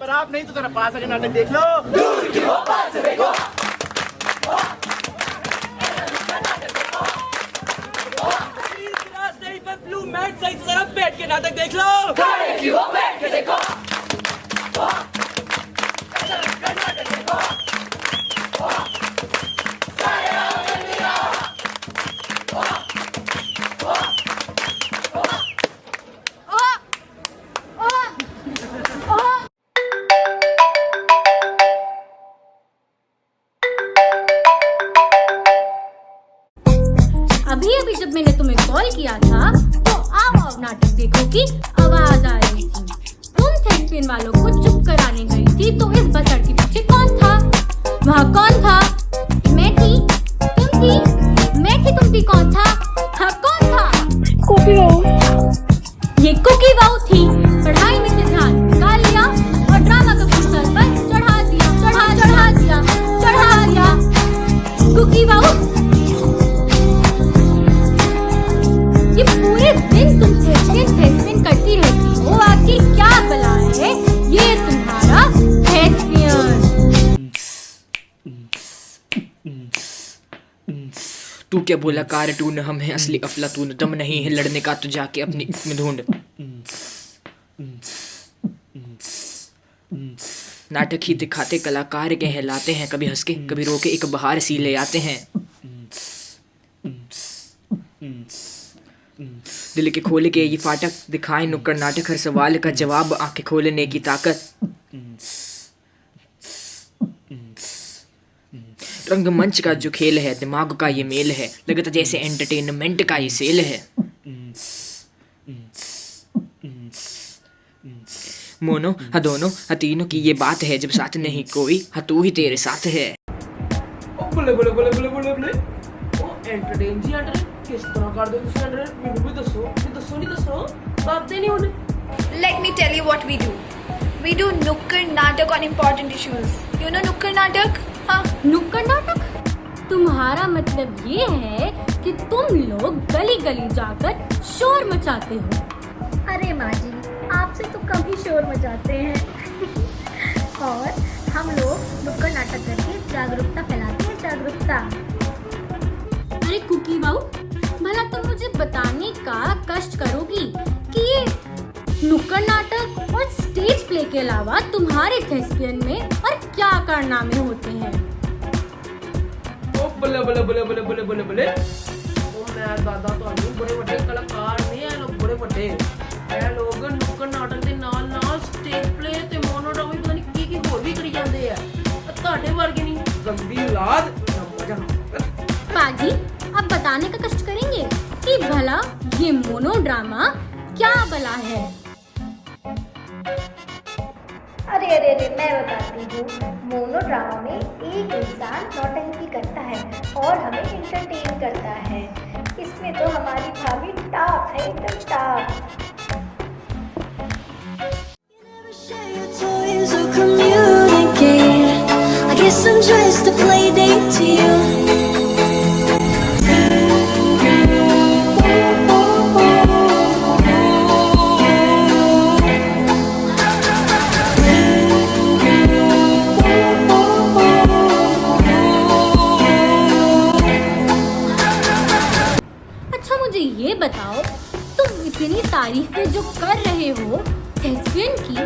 पर आप नहीं तो तेरा पास आके नाटक देख लो। दूर की हो पास से देखो। नहीं पर ब्लू मैट सही से जरा बैठ के नाटक देख लो। खड़े की हो बैठ के देखो। नाटक देखो। अभी अभी जब मैंने तुम्हें कॉल किया था तो आओ नाटक देखो की आवाज आ रही थी। तुम थेस्पियन वालों को चुप कराने गई थी तो इस बसर के पीछे कौन था? वहाँ कौन था? मैं थी, तुम थी, मैं थी, तुम थी, कौन था? हाँ कौन था? कुकी बहू। ये कुकी बहू थी। पढ़ाई में से ध्यान निकाल लिया और ड्रामा का सर पर चढ़ा दिया। कुकी बहू, ये पूरे दिन तुम थेस्पियन करती रहती हो, आखिर क्या बला है ये तुम्हारा थेस्पियन? तू क्या बोला कार्टून, हम हैं असली अफलातून, दम नहीं है लड़ने का तो जाके अपनी इसमें ढूंढ। नाटक ही दिखाते कलाकार कहलाते हैं, कभी हंस के कभी रो के एक बहार सी ले आते हैं। दिल के खोल के ये फाटक दिखाए नुक्कड़ नाटक, हर सवाल का जवाब आंखें खोलने की ताकत। रंगमंच का जो खेल है दिमाग का ये मेल है, लगता जैसे एंटरटेनमेंट का ये सेल है। मोनो हाँ दोनों हाँ तीनों की ये बात है, जब साथ नहीं कोई हाँ तू ही तेरे साथ है। बल्ले बल्ले बल्ले बल्ले बल्ले बल्ले ओ एंटरटेन जी एंटरटेन किस तरह कर दो तुम एंटरटेन ਮੈਨੂੰ ਵੀ ਦੱਸੋ ਨਹੀਂ ਦੱਸੋ ਦੱਸਦੇ ਨਹੀਂ ਹੁਣ। Let me tell you what we do. We do नुक्कड़ नाटक on important issues. You know नुक्कड़ नाटक? हाँ। नुक्कड़ नाटक? तुम्हारा मतलब ये है कि तुम लोग गली गली जाकर शोर मचाते हो। अरे माँ जी, आपसे तो कम ही शोर मचाते हैं। और हम लोग नुक्कड़ नाटक करके जागरूकता फैलाते हैं, जागरूकता। अरे कुकी बहू, भला तुम मुझे बताने का कष्ट करोगी कि ये नुक्कड़ नाटक और स्टेज प्ले के अलावा तुम्हारे थेस्पियन में और क्या कारनामे होते हैं? ओ बल्ले बल्ले बल्ले बल्ले बल्ले बल्ले बल्ले ओ मैं दादा ਤੁਹਾਨੂੰ ਬੜੇ ਵੱਡੇ ਕਲਾਕਾਰ ਨੇ, ਇਹ ਲੋਕ ਬੜੇ ਵੱਡੇ ਇਹ ਲੋਕ ਨੁੱਕੜ ਨਾਟਕ ਦੇ ਨਾਲ ਨਾਲ ਸਟੇਜ ਪਲੇ ਤੇ ਮੋਨੋਡਰਾਮਾ ਵੀ ਪਤਾ ਨਹੀਂ ਕੀ ਹੋਰ ਵੀ ਕਰੀ ਜਾਂਦੇ ਆ। ਤੁਹਾਡੇ ਵਰਗੇ ਨਹੀਂ ਗੰਦੀ ਔਲਾਦ ਨਾ ਮਜ਼ਾ। पाजी, अब बताने का कष्ट करेंगे कि भला ये मोनोड्रामा क्या बला है? अरे अरे अरे मैं बताती हूँ। मोनोड्रामा में एक इंसान नौटंकी करता है और हमें एंटरटेन करता है। इसमें तो हमारी भाभी टॉप है, एकदम top. I'm just a play date to you. अच्छा मुझे ये बताओ, तुम इतनी तारीफें जो कर रहे हो थेस्पियन की,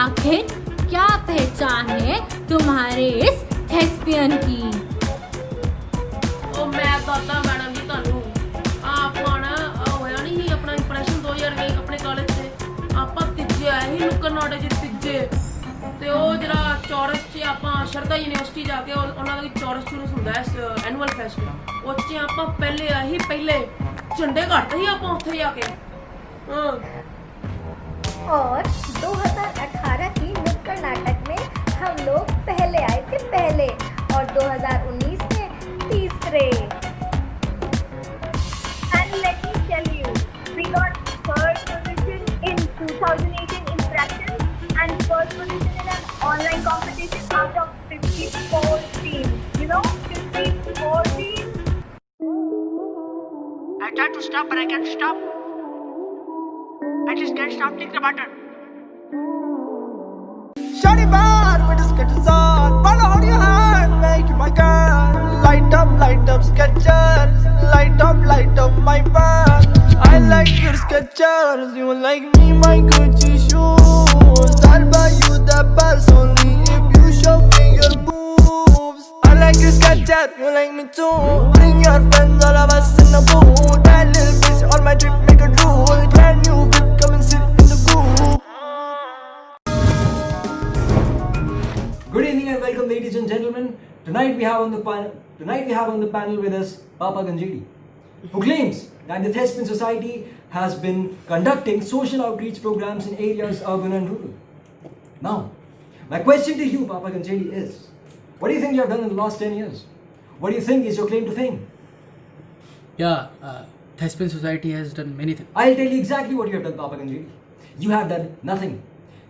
आखिर क्या पहचान है तुम्हारे इस थेस्पियन की? ਉਹ ਮੈਂ ਦੱਸਦਾ ਮੈਡਮ ਜੀ ਤੁਹਾਨੂੰ ਆਪਾਂ ਨਾ ਹੋਇਆ ਨਹੀਂ ਆਪਣਾ ਇੰਪ੍ਰੈਸ਼ਨ 2020 ਆਪਣੇ ਕਾਲਜ ਤੇ ਆਪਾਂ ਤੀਜੇ ਆਏ ਸੀ ਨੁੱਕੜ ਨਾਟਕ ਚ ਤੀਜੇ ਤੇ ਉਹ ਜਿਹੜਾ ਚੌਰਸ 'ਚ ਆਪਾਂ ਸ਼ਰਦਾ ਯੂਨੀਵਰਸਿਟੀ ਜਾ ਕੇ ਉਹਨਾਂ ਦਾ ਚੌਰਸ ਹੁੰਦਾ ਹੈ ਐਨੂਅਲ ਫੈਸਟ, ਉਹ 'ਚ ਆਪਾਂ ਪਹਿਲੇ ਆਏ ਸੀ, ਪਹਿਲੇ ਝੰਡੇ ਘੱਟ ਸੀ ਆਪਾਂ ਉੱਥੇ ਜਾ ਕੇ। और 2018 की नुक्कड़ नाटक में हम लोग पहले आए थे, पहले, और 2019 में तीसरे। And let me tell you, we got third position in 2018 in practice and first position in an online competition out of 54 teams. You know, 54 teams. I tried to stop but I can't stop. I just can't stop thinking about it. shawty bad with the sketches on. Wanna hold your hand, make you my girl. Light up Skechers. Light up my bag. I like your Skechers. You like me, my Gucci shoes. I'll buy you the purse only if you show me your boobs. I like your Skechers, you like me too. Bring your friends, all of us in the booth. That little bitch on my trip, make a drool. Brand new whip, come and sit in the coupe. Good evening and welcome, ladies and gentlemen. Tonight we have on the panel with us Papa Ganjedi, who claims that the Thespian Society has been conducting social outreach programs in areas urban and rural. Now, my question to you, Papa Ganjedi, is: what do you think you have done in the last 10 years? What do you think is your claim to fame? Thespian Society has done many things. I'll tell you exactly what you have done, Papa Ganjedi. You have done nothing.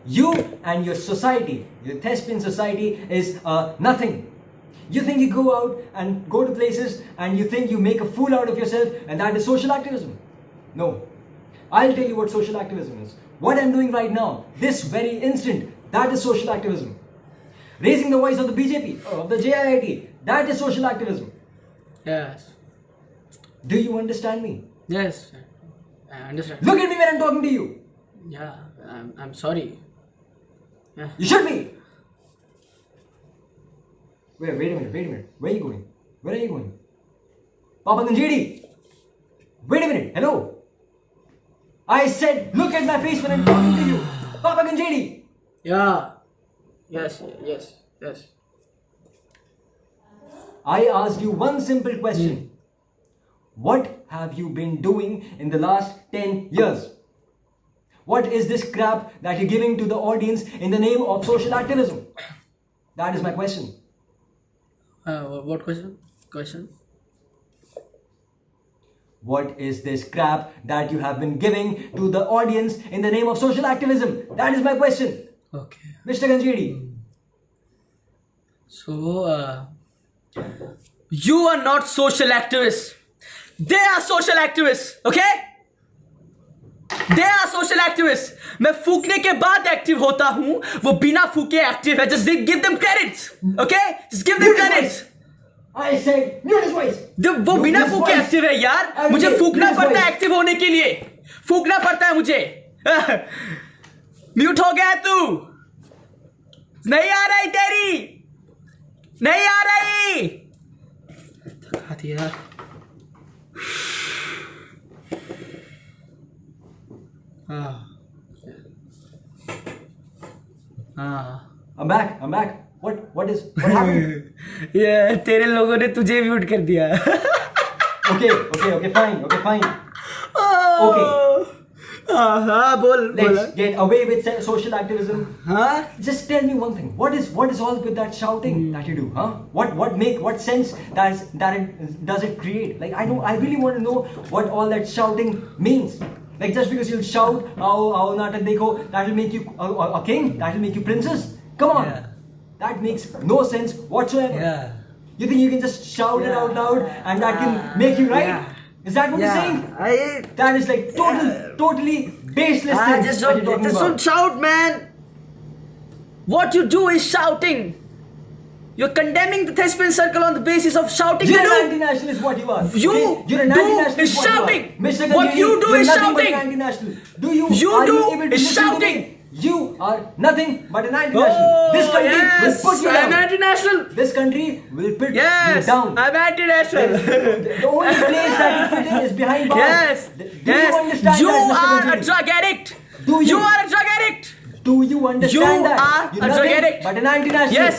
You and your society, your Thespian Society, is nothing. You think you go out and go to places and you think you make a fool out of yourself, and that is social activism. No. I'll tell you what social activism is. What I'm doing right now, this very instant, that is social activism. Raising the voice of the BJP, of the JIIT, that is social activism. Yes. Do you understand me? Yes. I understand. Look at me when I'm talking to you. Yeah. I'm sorry. Yeah. You should be. Wait a minute. Where are you going? Papa Ganjedi. Wait a minute. Hello. I said, look at my face when I'm talking to you. Papa Ganjedi. Yeah. Yes. I asked you one simple question. What have you been doing in the last 10 years? What is this crap that you're giving to the audience in the name of social activism? That is my question. What question? What is this crap that you have been giving to the audience in the name of social activism? That is my question. Okay. Mr. Ganjedi. So, you are not social activists. They are social activists, okay? They are social activists. मैं फूकने के बाद active होता हूँ, वो बिना फूके active है. Just give them credits, okay? Just give them credits. I said, mute his voice. वो बिना फूके एक्टिव है यार. मुझे फूकना पड़ता है एक्टिव होने के लिए. फूकना पड़ता है मुझे. म्यूट हो गया तू. नहीं आ रही तेरी. नहीं आ रही. थका दिया. I'm back. What happened? ये तेरे लोगों ने तुझे म्यूट कर दिया. Okay, fine. Okay. हाँ बोल. Let's get away with social activism. हाँ. Just tell me one thing. What is all with that shouting that you do? Huh? What sense does it create? Like I really want to know what all that shouting means. Like just because you'll shout, "Aao natak dekho," that will make you a king. That will make you princess. Come on. Yeah. That makes no sense whatsoever. Yeah. You think you can just shout it out loud and that can make you right? Yeah. Is that what you're saying? That is like totally baseless thing Just that you're talking don't about. shout, man. What you do is shouting. You're condemning the Thespian circle on the basis of shouting. You're an anti-nationalist, what you are. You okay? You're an anti-nationalist, is what shouting. You are. Mr. What Ganjedi, you do you're is nothing but shouting. an anti-nationalist. Are you you do able to is listen to shouting. me? You are nothing but an anti-nationalist. This country will put you down. I'm anti-national. This country will put you Yes, down. I'm anti-national. The only place that you fit in is behind bars. Yes, Do you understand you that, Mr. are a Ganjedi? drug addict. Do you? You are a drug addict. Do you understand You that? are You're a drug nothing addict. but an anti-nationalist. Yes,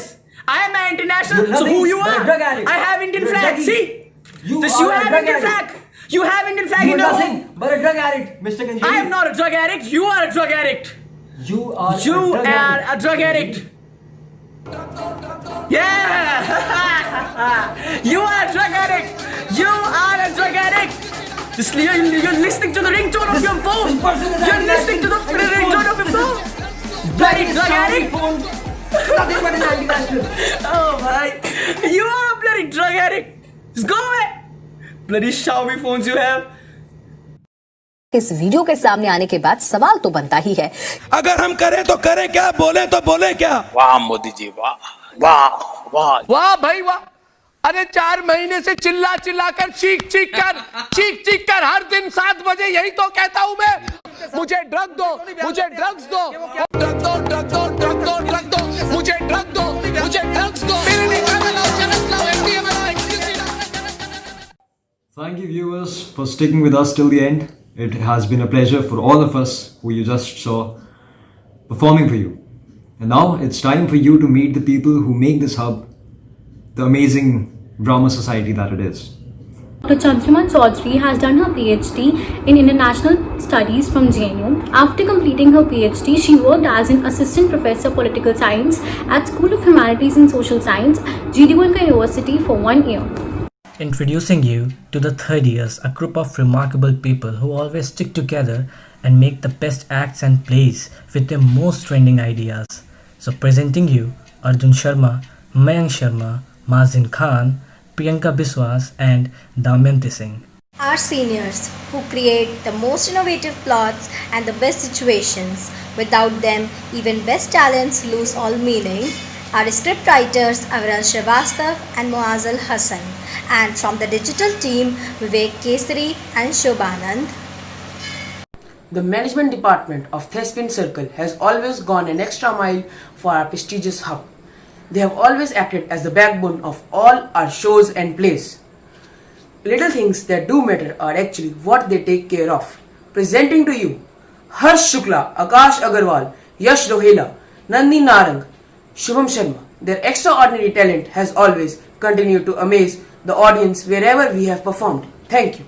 I am an international. You're So nothing who you but a are? drug addict. I have Indian You're a flag. druggie. See, You this are you a have drug Indian addict. flag. You have Indian flag You're in your nothing home. but a drug addict, Mr. Ganjedi. I am not a drug addict. You are a drug addict. You are You a drug are addict. a drug addict. Yeah. You are a drug addict. You are a drug addict. You're listening to the ringtone of your phone. This person is You're listening to the ringtone of your phone. Bloody drug addict. Nothing but an anti-nationalist. Oh my. You are a bloody drug addict. Just go away. Bloody Xiaomi phones you have. इस video के सामने आने के बाद सवाल तो बनता ही है, अगर हम करें तो करें क्या, बोले तो बोले क्या। वाह मोदी जी, वाह वाह वाह वाह भाई वाह। अरे 4 महीने से चिल्ला चिल्ला कर चीख चीख कर हर दिन 7 बजे यही तो कहता हूँ मैं, मुझे ड्रग दो, मुझे ड्रग्स दो, ड्रग दो, ड्रग दो, ड्रग दो, ड्रग दो, मुझे ड्रग दो, मुझे ड्रग्स दो। Thank you viewers for sticking with us till the end. It has been a pleasure for all of us who you just saw performing for you. And now it's time for you to meet the people who make this hub the amazing drama society that it is. Dr. Chandraman Chaudhary has done her PhD in International Studies from JNU. After completing her PhD, she worked as an Assistant Professor of Political Science at School of Humanities and Social Science, GDUNK University for 1 year. Introducing you to the third years, a group of remarkable people who always stick together and make the best acts and plays with their most trending ideas. So presenting you Arjun Sharma, Mayank Sharma, Mazin Khan, Priyanka Biswas and Damayanti Singh. Our seniors who create the most innovative plots and the best situations. Without them, even best talents lose all meaning. Our script writers Avran Srivastav and Muazzal Hassan, and from the digital team Vivek Kesari and Shobhanand. The management department of Thespian Circle has always gone an extra mile for our prestigious hub. They have always acted as the backbone of all our shows and plays. Little things that do matter are actually what they take care of. Presenting to you Harsh Shukla, Akash Agarwal, Yash Rohela, Nandini Narang, Shubham Sharma. Their extraordinary talent has always continued to amaze the audience wherever we have performed. Thank you.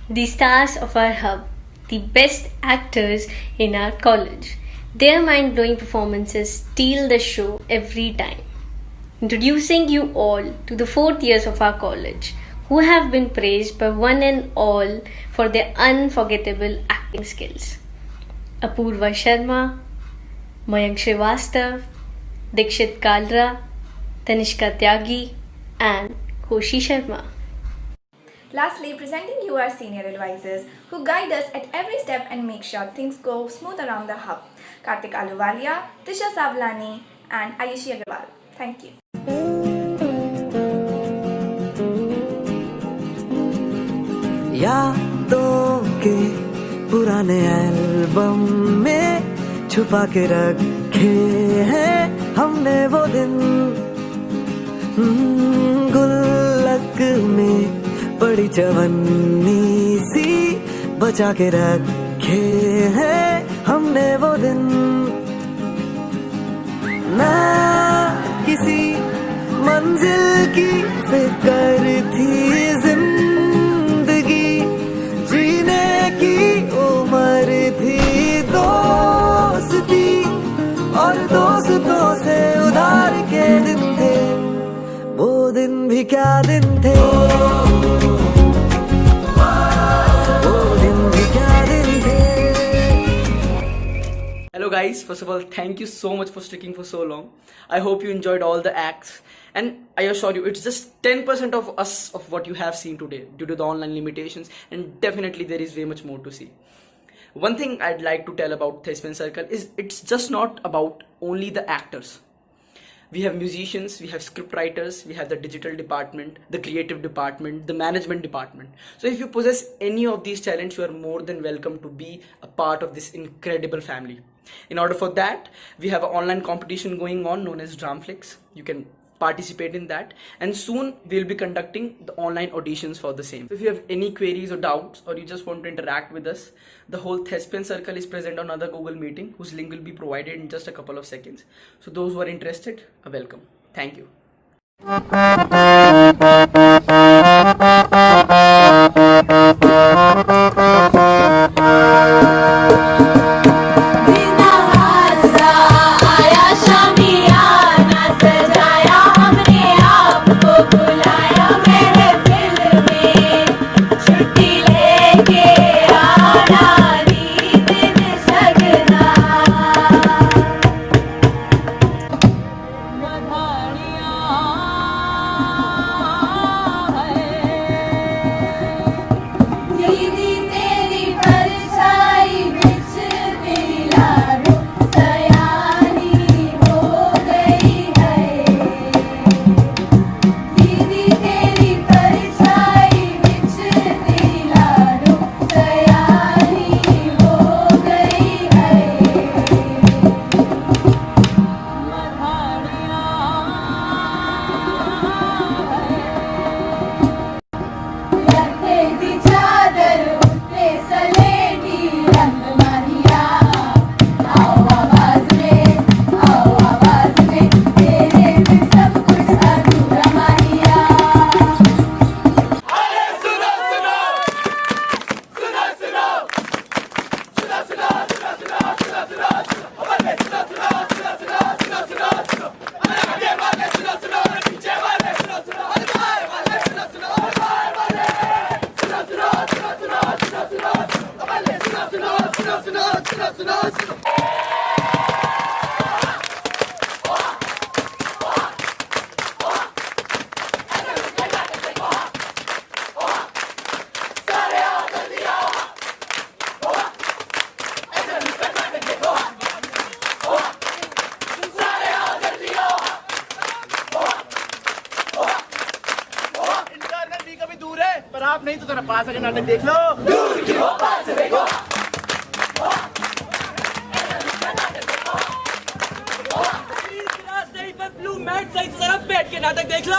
The stars of our hub, the best actors in our college. Their mind-blowing performances steal the show every time. Introducing you all to the 4th years of our college, who have been praised by one and all for their unforgettable acting skills. Apurva Sharma, Mayank Srivastav, Dikshit Kalra, Tanishka Tyagi and Koshi Sharma. Lastly, presenting you our senior advisors who guide us at every step and make sure things go smooth around the hub. Kartik Aluwalia, Trisha Savlani and Ayushi Agarwal. Thank you. यादों के पुराने album में छुपा के रखे हैं हमने वो दिन, गुल्लक में पड़ी चवन्नी सी बचा के रखे हैं हमने वो दिन। ना किसी मंजिल की फिक्र थी, जिंदगी जीने की उम्र थी, दोस्ती और दोस्तों से उधार के दिन थे, वो दिन भी क्या दिन थे, वो दिन भी क्या दिन थे। Hello guys, first of all thank you so much for sticking for so long. I hope you enjoyed all the acts, and I assure you it's just 10% of us of what you have seen today due to the online limitations, and definitely there is way much more to see. One thing I'd like to tell about Thespian Circle is it's just not about only the actors. We have musicians, we have script writers, we have the digital department, the creative department, the management department. So if you possess any of these talents, you are more than welcome to be a part of this incredible family. In order for that, we have an online competition going on known as Dramflix. You can participate in that, and soon we'll be conducting the online auditions for the same. So if you have any queries or doubts, or you just want to interact with us, the whole Thespian Circle is present on another Google meeting whose link will be provided in just a couple of seconds. So those who are interested are welcome. Thank you. Yeah. Internet भी कभी दूर है पर आप नहीं तो जरा पास आके नाटक देख लो। दूर की हो पास से देखो। ब्लू मैट सही जरा बैठ के नाटक देख लो।